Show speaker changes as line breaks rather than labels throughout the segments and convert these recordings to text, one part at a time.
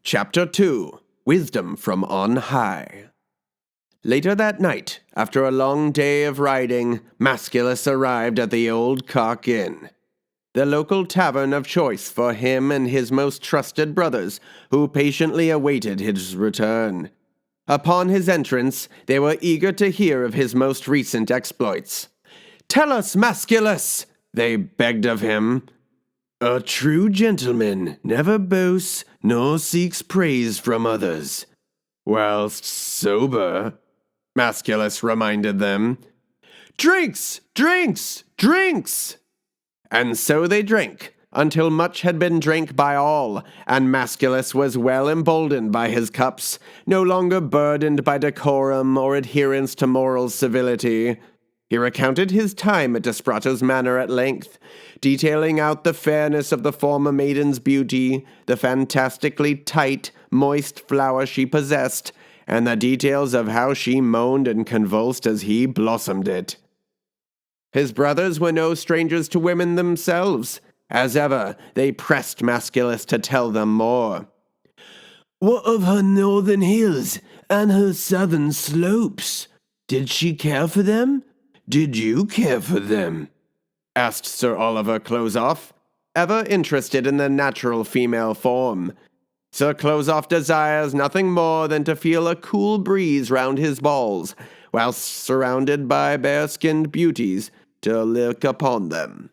Chapter 2. Wisdom from on High. Later that night, after a long day of riding, Masculus arrived at the Old Cock Inn, the local tavern of choice for him and his most trusted brothers, who patiently awaited his return. Upon his entrance, they were eager to hear of his most recent exploits. "Tell us, Masculus," they begged of him. "A true gentleman never boasts nor seeks praise from others, whilst sober," Masculus reminded them. "Drinks! Drinks! Drinks!" And so they drank, until much had been drank by all, and Masculus was well emboldened by his cups, no longer burdened by decorum or adherence to moral civility. He recounted his time at Desperato's manor at length, detailing out the fairness of the former maiden's beauty, the fantastically tight, moist flower she possessed, and the details of how she moaned and convulsed as he blossomed it. His brothers were no strangers to women themselves. As ever, they pressed Masculus to tell them more. "What of her northern hills and her southern slopes? Did she care for them? Did you care for them?" asked Sir Oliver Closeoff, ever interested in the natural female form. Sir Closeoff desires nothing more than to feel a cool breeze round his balls, whilst surrounded by bare-skinned beauties, to look upon them.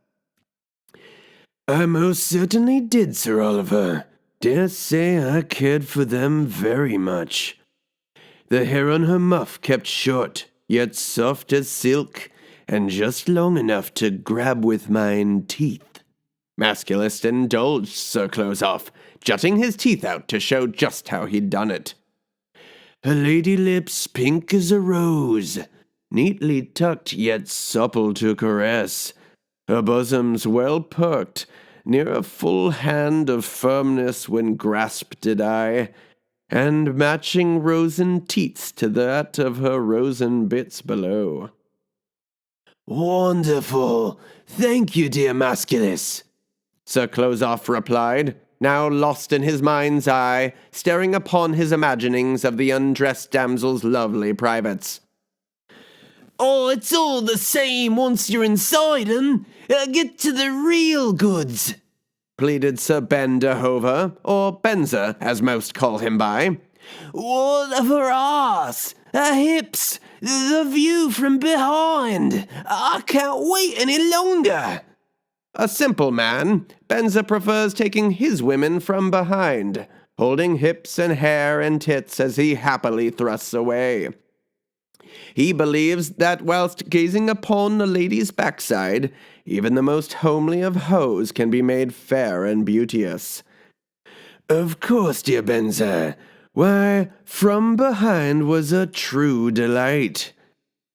"I most certainly did, Sir Oliver. Dare say I cared for them very much. The hair on her muff kept short, yet soft as silk, and just long enough to grab with mine teeth." Masculus indulged Sir Closeoff, jutting his teeth out to show just how he'd done it. "Her lady lips pink as a rose, neatly tucked yet supple to caress. Her bosom's well perked, near a full hand of firmness when grasped did I, and matching rosen teats to that of her rosen bits below." "Wonderful! Thank you, dear Masculus," Sir Closeoff replied, now lost in his mind's eye, staring upon his imaginings of the undressed damsel's lovely privates. "Oh, it's all the same once you're inside 'em. Get to the real goods," pleaded Sir Ben de Hover, or Benza, as most call him by. "What of her arse, her hips, the view from behind? I can't wait any longer." A simple man, Benza prefers taking his women from behind, holding hips and hair and tits as he happily thrusts away. He believes that whilst gazing upon a lady's backside, even the most homely of hoes can be made fair and beauteous. "Of course, dear Benza. Why, from behind was a true delight.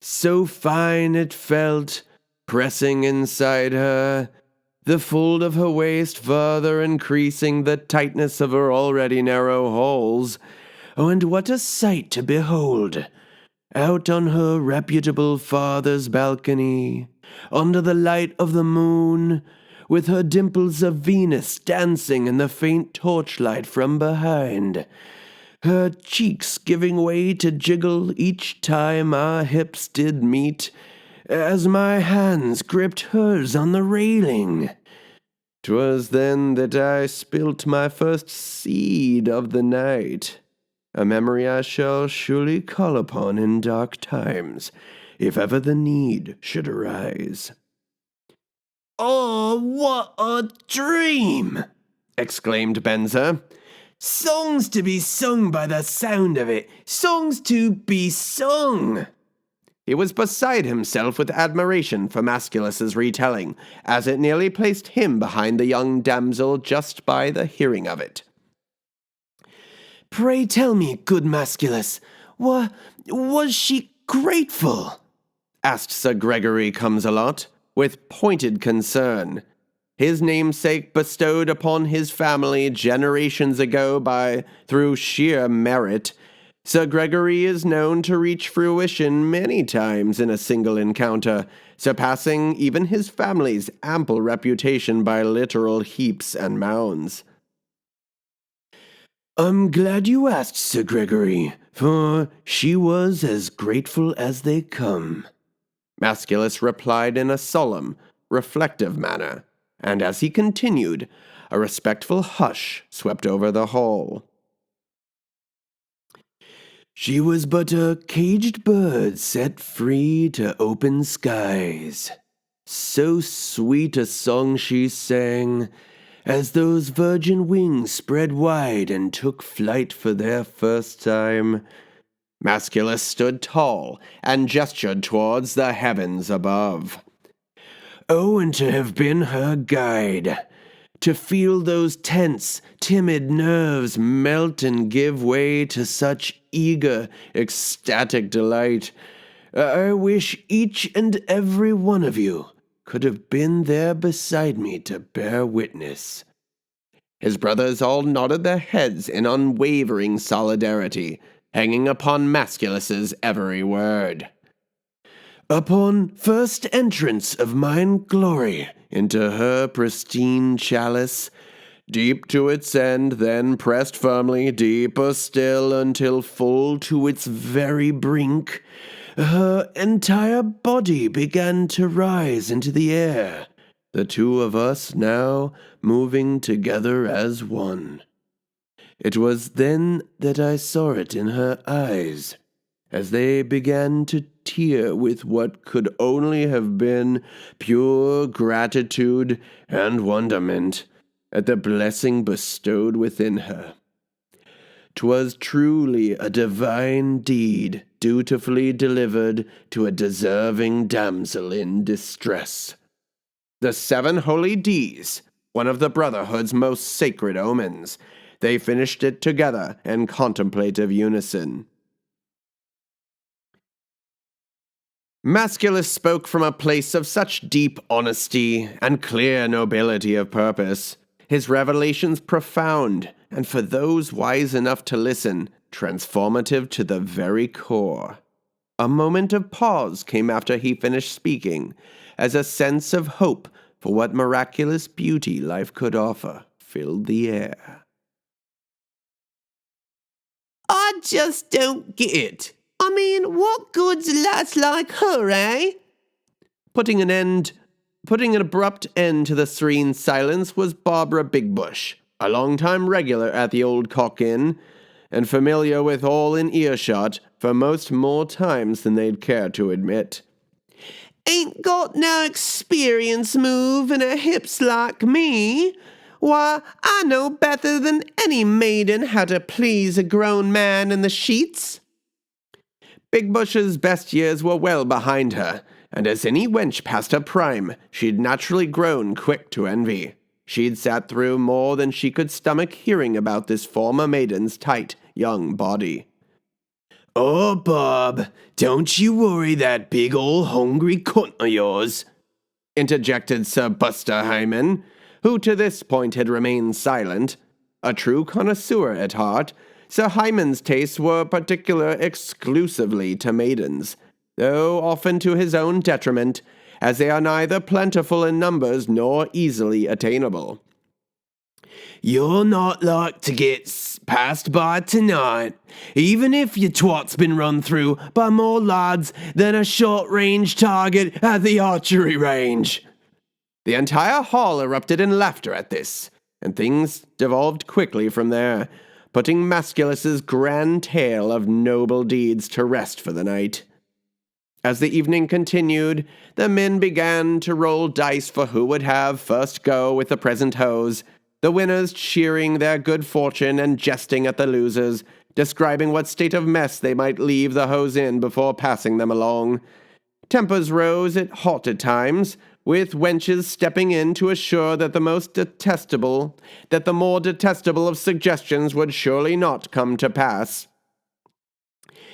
So fine it felt, pressing inside her, the fold of her waist further increasing the tightness of her already narrow holes. Oh, and what a sight to behold! Out on her reputable father's balcony, under the light of the moon, with her dimples of Venus dancing in the faint torchlight from behind, her cheeks giving way to jiggle each time our hips did meet, as my hands gripped hers on the railing. 'Twas then that I spilt my first seed of the night, a memory I shall surely call upon in dark times, if ever the need should arise." "Oh, what a dream!" exclaimed Benza. "Songs to be sung by the sound of it, songs to be sung." He was beside himself with admiration for Masculus's retelling, as it nearly placed him behind the young damsel just by the hearing of it. "Pray tell me, good Masculus, was she grateful?" asked Sir Gregory Comesalot, with pointed concern. His namesake bestowed upon his family generations ago through sheer merit, Sir Gregory is known to reach fruition many times in a single encounter, surpassing even his family's ample reputation by literal heaps and mounds. I'm glad you asked, Sir Gregory, for she was as grateful as they come. Masculus replied in a solemn, reflective manner, and as he continued, a respectful hush swept over the hall. She was but a caged bird set free to open skies. So sweet a song she sang, as those virgin wings spread wide and took flight for their first time. Masculus stood tall and gestured towards the heavens above. Oh, and to have been her guide, to feel those tense, timid nerves melt and give way to such eager, ecstatic delight. I wish each and every one of you could have been there beside me to bear witness. His brothers all nodded their heads in unwavering solidarity, hanging upon Masculus's every word. Upon first entrance of mine glory into her pristine chalice, deep to its end, then pressed firmly deeper still until full to its very brink, her entire body began to rise into the air, the two of us now moving together as one. It was then that I saw it in her eyes, as they began to tear with what could only have been pure gratitude and wonderment at the blessing bestowed within her. 'Twas truly a divine deed dutifully delivered to a deserving damsel in distress. The 7 holy D's, one of the Brotherhood's most sacred omens, they finished it together in contemplative unison. Masculus spoke from a place of such deep honesty and clear nobility of purpose, his revelations profound, and for those wise enough to listen, transformative to the very core. A moment of pause came after he finished speaking, as a sense of hope for what miraculous beauty life could offer filled the air.
I just don't get it. I mean, what good's a lass like her, eh?
Putting an abrupt end to the serene silence was Barbara Bigbush, a long-time regular at the Old Cock Inn, and familiar with all in earshot for most more times than they'd care to admit.
Ain't got no experience moving her hips like me. Why, I know better than any maiden how to please a grown man in the sheets.
Bigbush's best years were well behind her, and as any wench past her prime, she'd naturally grown quick to envy. She'd sat through more than she could stomach hearing about this former maiden's tight, young body.
Oh, Bob, don't you worry that big ol' hungry cunt of yours,
interjected Sir Buster Hyman, who to this point had remained silent. A true connoisseur at heart, Sir Hyman's tastes were particular exclusively to maidens, though often to his own detriment, as they are neither plentiful in numbers nor easily attainable.
You're not like to get passed by tonight, even if your twat's been run through by more lads than a short-range target at the archery range.
The entire hall erupted in laughter at this, and things devolved quickly from there, putting Masculus's grand tale of noble deeds to rest for the night. As the evening continued, the men began to roll dice for who would have first go with the present hose, the winners cheering their good fortune and jesting at the losers, describing what state of mess they might leave the hose in before passing them along. Tempers rose at halted times, with wenches stepping in to assure that the more detestable of suggestions would surely not come to pass.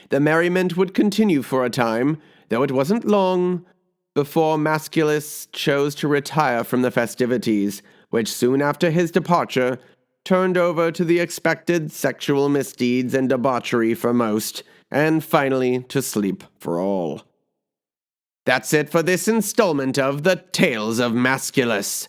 The merriment would continue for a time, though it wasn't long, before Masculus chose to retire from the festivities, which soon after his departure turned over to the expected sexual misdeeds and debauchery for most, and finally to sleep for all. That's it for this installment of the Tales of Masculus.